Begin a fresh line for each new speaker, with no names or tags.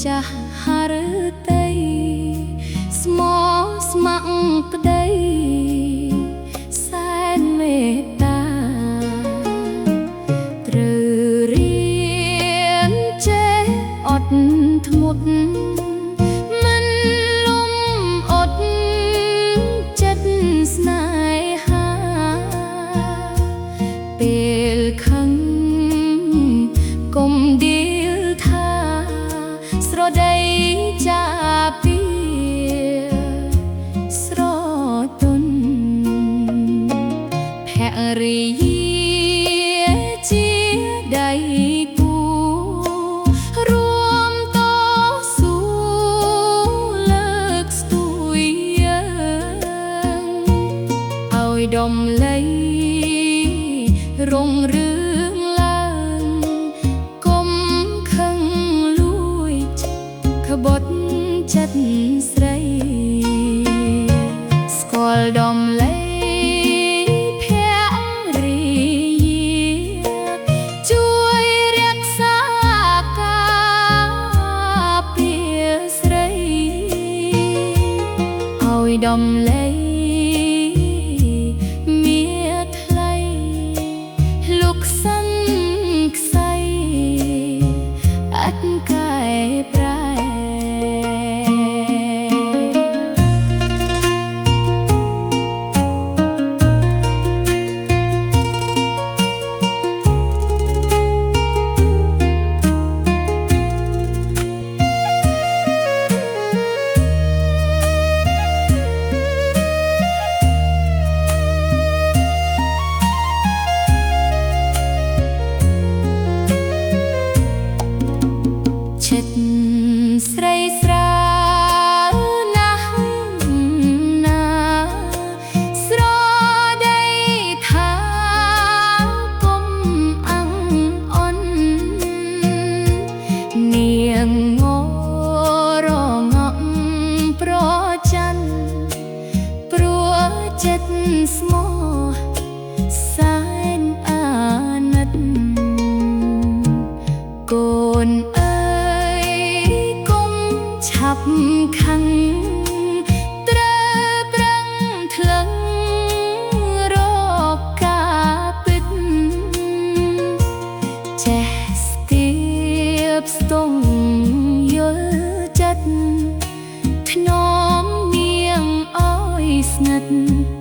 ចាស់ហារតីស្មោះស្ម័គ្រក្តីសែនមេត្តាត្រូវរៀនចេះអត់ធ្មត់មិនលំអត់ចិត្តស្នេហាពេលខឹងកុំដៀលថាស្រដីចាពីស្រទន់ភរិយាជាដៃគូរួមតស៊ូលើកស្ទួយយើងឲ្យដំលៃរុងរឿងឡើងកុំខឹងលួយក្បត់ចិត្តស្រីស្គាល់ដំលៃភរិយាជួយរក្សាការពារស្រីឲ្យដំលៃលោកសិនខ្សៃអត់កែប្រែស្រីស្រាលណាស់ណាស្រដីថាកុំអាំងអន់នាងងរងក់ប្រច័ណ្ឌព្រោះចិត្តស្មោះសែនអាណិតកូនឆាប់ខឹងត្រូវប្រឹងថ្លឹងរកការពិតចេះស្ទាបស្ទង់យល់ចិត្តធ្នមនាងឲ្យស្និទ្ធ